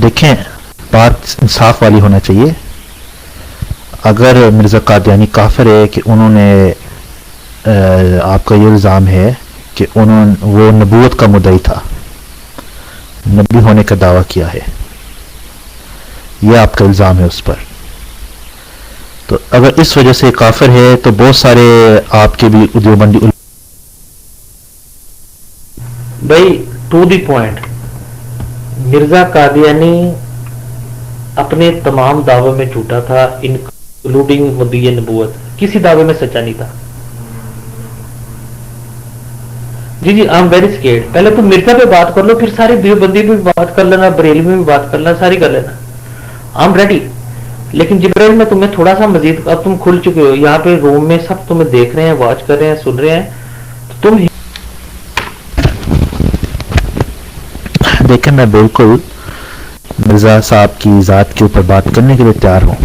دیکھیں بات انصاف والی ہونا چاہیے. اگر مرزا قادیانی کافر ہے کہ انہوں نے آپ کا یہ الزام ہے کہ وہ نبوت کا مدعی تھا, نبی ہونے کا دعویٰ کیا ہے, یہ آپ کا الزام ہے اس پر, تو اگر اس وجہ سے کافر ہے تو بہت سارے آپ کے بھی دیوبندی بھائی to the point, Mirza Qadiani اپنے تمام دعووں میں جھوٹا تھا انکلوڈنگ مدعی نبوت, کسی دعوے میں سچا نہیں تھا. جی جی آئی ایم ویری اسکیئرڈ. پہلے تو مرزا پہ بات کر لو, پھر سارے دیوبندی پہ بھی بات کر لینا, بریلوی میں بھی بات کر لینا, ساری کر لینا, آئی ایم ریڈی. لیکن جبرائیل میں تمہیں تھوڑا سا مزید, اب تم کھل چکے ہو یہاں پہ روم میں, سب تمہیں دیکھ رہے ہیں, واچ کر رہے ہیں, سن رہے ہیں, تو تم دیکھیں میں بالکل مرزا صاحب کی ذات کے اوپر بات کرنے کے لیے تیار ہوں.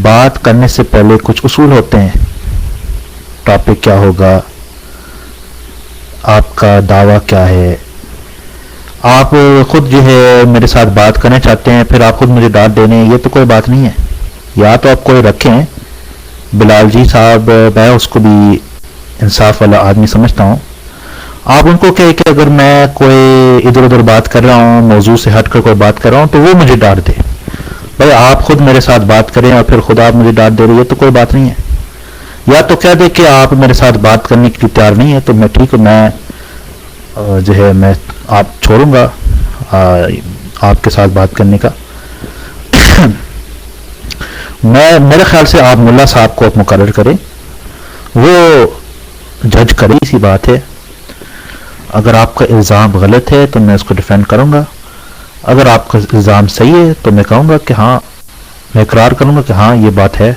بات کرنے سے پہلے کچھ اصول ہوتے ہیں, ٹاپک کیا ہوگا, آپ کا دعویٰ کیا ہے. آپ خود جو ہے میرے ساتھ بات کرنا چاہتے ہیں, پھر آپ خود مجھے ڈانٹ دینے, یہ تو کوئی بات نہیں ہے. یا تو آپ کوئی رکھیں, بلال جی صاحب میں اس کو بھی انصاف والا آدمی سمجھتا ہوں, آپ ان کو کہے کہ اگر میں کوئی ادھر ادھر بات کر رہا ہوں, موضوع سے ہٹ کر کوئی بات کر رہا ہوں, تو وہ مجھے ڈانٹ دے. بھائی آپ خود میرے ساتھ بات کریں اور پھر خود آپ مجھے ڈانٹ دے رہے, یہ تو کوئی بات نہیں ہے. یا تو کہہ دے کہ آپ میرے ساتھ بات کرنے کے لیے تیار نہیں ہے, تو میں ٹھیک ہے, میں جو ہے میں آپ چھوڑوں گا آپ کے ساتھ بات کرنے کا. میرے خیال سے آپ ملا صاحب کو مقرر کریں, وہ جج کرے, اسی بات ہے. اگر آپ کا الزام غلط ہے تو میں اس کو ڈیفینڈ کروں گا, اگر آپ کا الزام صحیح ہے تو میں کہوں گا کہ ہاں, میں اقرار کروں گا کہ ہاں یہ بات ہے.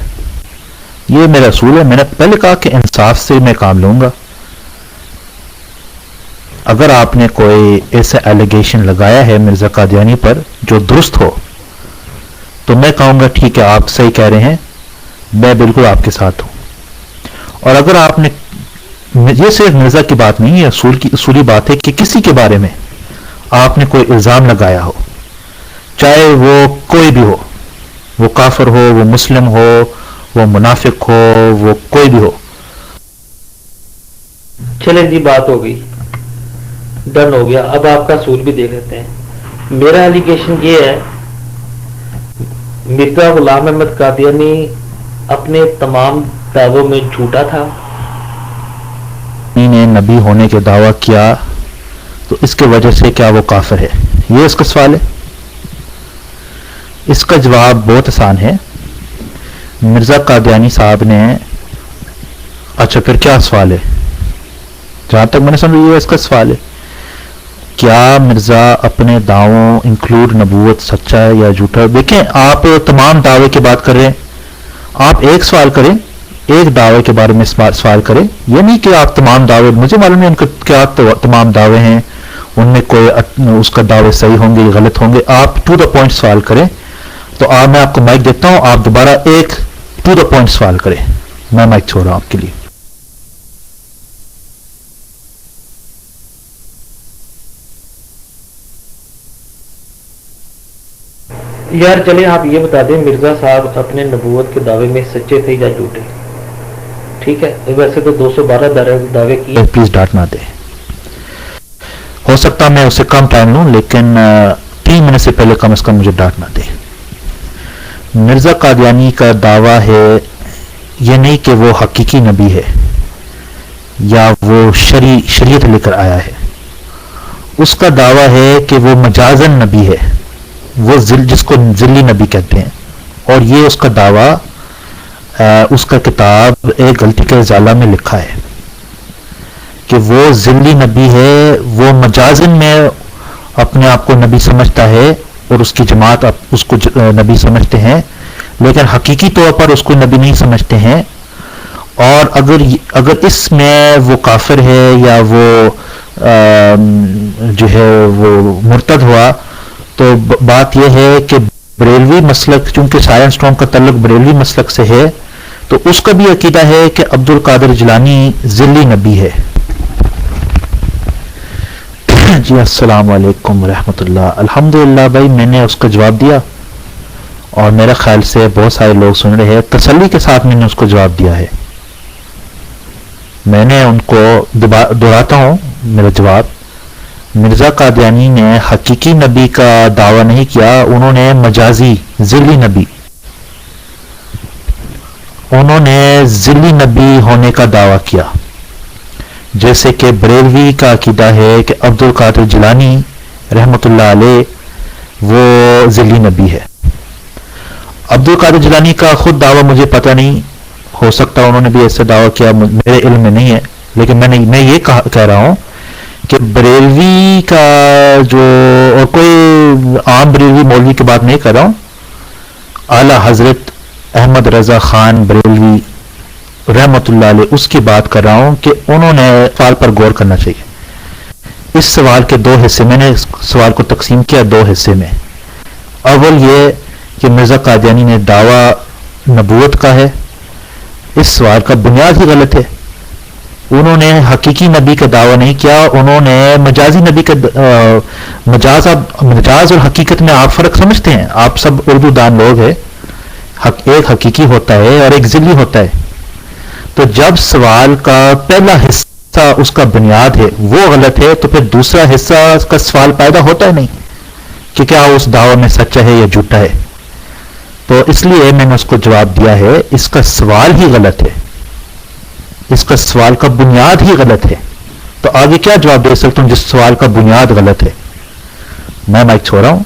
یہ میرا اصول ہے. میں نے پہلے کہا کہ انصاف سے میں کام لوں گا. اگر آپ نے کوئی ایسا ایلیگیشن لگایا ہے مرزا قادیانی پر جو درست ہو, تو میں کہوں گا ٹھیک ہے, آپ صحیح کہہ رہے ہیں, میں بالکل آپ کے ساتھ ہوں. اور اگر آپ نے, یہ صرف مرزا کی بات نہیں ہے, اصولی بات ہے کہ کسی کے بارے میں آپ نے کوئی الزام لگایا ہو, چاہے وہ کوئی بھی ہو, وہ کافر ہو, وہ مسلم ہو, وہ منافق ہو, وہ کوئی بھی ہو. چلیں جی بات ہو گئی, ڈن ہو گیا. اب آپ کا اصول بھی دیکھ لیتے ہیں. میرا ایلیگیشن یہ ہے, مرزا غلام احمد قادیانی اپنے تمام دعووں میں جھوٹا تھا. نے نبی ہونے کے دعویٰ کیا تو اس کے وجہ سے کیا وہ کافر ہے, یہ اس کا سوال ہے. اس کا جواب بہت آسان ہے. مرزا قادیانی صاحب نے, اچھا پھر کیا سوال ہے, جہاں تک میں نے سمجھا یہ اس کا سوال ہے, کیا مرزا اپنے دعووں انکلوڈ نبوت سچا ہے یا جھوٹا. دیکھیں آپ تمام دعوے کی بات کر رہے ہیں, آپ ایک سوال کریں, ایک دعوے کے بارے میں سوال کریں. یہ نہیں کہ آپ تمام دعوے, مجھے معلوم نہیں ان کے کیا تمام دعوے ہیں, ان میں کوئی اس کا دعوے صحیح ہوں گے یا غلط ہوں گے. آپ ٹو دا پوائنٹ سوال کریں. تو میں آپ کو مائک دیتا ہوں, آپ دوبارہ ایک ٹو دا پوائنٹ سوال کریں. میں مائک چھوڑ رہا ہوں آپ کے لیے. یار چلیں آپ یہ بتا دیں, مرزا صاحب اپنے نبوت کے دعوے میں سچے تھے یا جھوٹے. ٹھیک ہے, ویسے تو 212 دعوے کیے. پلیز ڈانٹ نہ دے, ہو سکتا میں اسے کم ٹائم لوں, لیکن 3 منٹ سے پہلے کم از کم مجھے ڈانٹ نہ دے. مرزا قادیانی کا دعویٰ ہے یہ نہیں کہ وہ حقیقی نبی ہے یا وہ شریعت لے کر آیا ہے. اس کا دعویٰ ہے کہ وہ مجازن نبی ہے, وہ جس کو ذلی نبی کہتے ہیں. اور یہ اس کا دعویٰ اس کا کتاب ایک غلطی کے ازالہ میں لکھا ہے کہ وہ ذلی نبی ہے. وہ مجازن میں اپنے آپ کو نبی سمجھتا ہے اور اس کی جماعت اس کو نبی سمجھتے ہیں, لیکن حقیقی طور پر اس کو نبی نہیں سمجھتے ہیں. اور اگر اس میں وہ کافر ہے یا وہ جو ہے وہ مرتد ہوا, تو بات یہ ہے کہ بریلوی مسلک, چونکہ سائنس اسٹرانگ کا تعلق بریلوی مسلک سے ہے, تو اس کا بھی عقیدہ ہے کہ عبد القادر جیلانی ذلی نبی ہے. جی السلام علیکم ورحمۃ اللہ. الحمدللہ بھائی میں نے اس کا جواب دیا اور میرا خیال سے بہت سارے لوگ سن رہے ہیں, تسلی کے ساتھ میں نے اس کو جواب دیا ہے. میں نے ان کو دہراتا ہوں میرا جواب. مرزا قادیانی نے حقیقی نبی کا دعویٰ نہیں کیا, انہوں نے مجازی ذلی نبی, انہوں نے ذلی نبی ہونے کا دعویٰ کیا. جیسے کہ بریلوی کا عقیدہ ہے کہ عبد القادر جیلانی رحمۃ اللہ علیہ وہ ذلی نبی ہے. عبد القادر جیلانی کا خود دعویٰ مجھے پتہ نہیں, ہو سکتا انہوں نے بھی ایسا دعویٰ کیا, میرے علم میں نہیں ہے. لیکن میں یہ کہہ رہا ہوں کہ بریلوی کا جو, اور کوئی عام بریلوی مولوی کی بات نہیں کر رہا ہوں, اعلیٰ حضرت احمد رضا خان بریلوی رحمۃ اللہ علیہ اس کی بات کر رہا ہوں کہ انہوں نے سوال پر غور کرنا چاہیے. اس سوال کے دو حصے, میں نے اس سوال کو تقسیم کیا دو حصے میں. اول یہ کہ مرزا قادیانی نے دعویٰ نبوت کا ہے, اس سوال کا بنیاد ہی غلط ہے. انہوں نے حقیقی نبی کا دعویٰ نہیں کیا, انہوں نے مجازی نبی کا مجاز اور حقیقت میں آپ فرق سمجھتے ہیں, آپ سب اردو دان لوگ ہیں. ایک حقیقی ہوتا ہے اور ایک ذلی ہوتا ہے. تو جب سوال کا پہلا حصہ اس کا بنیاد ہے وہ غلط ہے, تو پھر دوسرا حصہ کا سوال پیدا ہوتا ہے نہیں کہ کیا اس دعوے میں سچا ہے یا جھوٹا ہے. تو اس لیے میں نے اس کو جواب دیا ہے, اس کا سوال ہی غلط ہے, اس کا سوال کا بنیاد ہی غلط ہے. تو آگے کیا جواب دے سکتا ہوں جس سوال کا بنیاد غلط ہے. میں مائک چھوڑ رہا ہوں.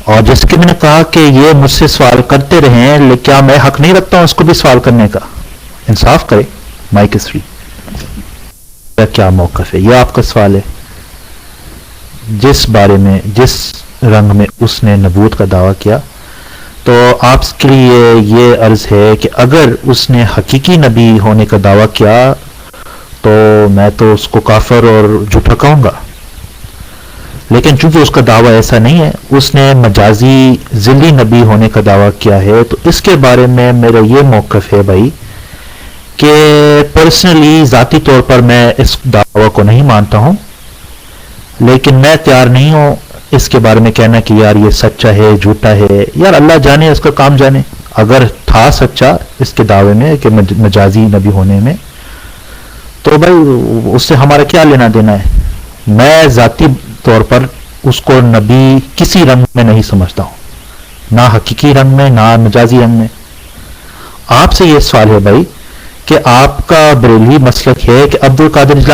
اور جیسے کہ میں نے کہا کہ یہ مجھ سے سوال کرتے رہے ہیں, لیکن کیا میں حق نہیں رکھتا ہوں اس کو بھی سوال کرنے کا؟ انصاف کرے. Mic is free. کیا موقف ہے, یہ آپ کا سوال ہے. جس بارے میں, جس رنگ میں اس نے نبوت کا دعویٰ کیا, تو آپ کے لیے یہ عرض ہے کہ اگر اس نے حقیقی نبی ہونے کا دعویٰ کیا تو میں تو اس کو کافر اور جھوٹا کہوں گا. لیکن چونکہ اس کا دعویٰ ایسا نہیں ہے, اس نے مجازی ذلی نبی ہونے کا دعویٰ کیا ہے, تو اس کے بارے میں میرا یہ موقف ہے بھائی کہ پرسنلی ذاتی طور پر میں اس دعویٰ کو نہیں مانتا ہوں, لیکن میں تیار نہیں ہوں اس کے بارے میں کہنا کہ یار یہ سچا ہے جھوٹا ہے. یار اللہ جانے, اس کا کام جانے. اگر تھا سچا اس کے دعوے میں کہ مجازی نبی ہونے میں, تو بھائی اس سے ہمارا کیا لینا دینا ہے. میں ذاتی طور پر اس کو نبی کسی رنگ میں نہیں سمجھتا ہوں, نہ حقیقی رنگ میں نہ مجازی رنگ میں. آپ سے یہ سوال ہے بھائی کہ آپ کا بریلوی مسلک ہے کہ عبد القادر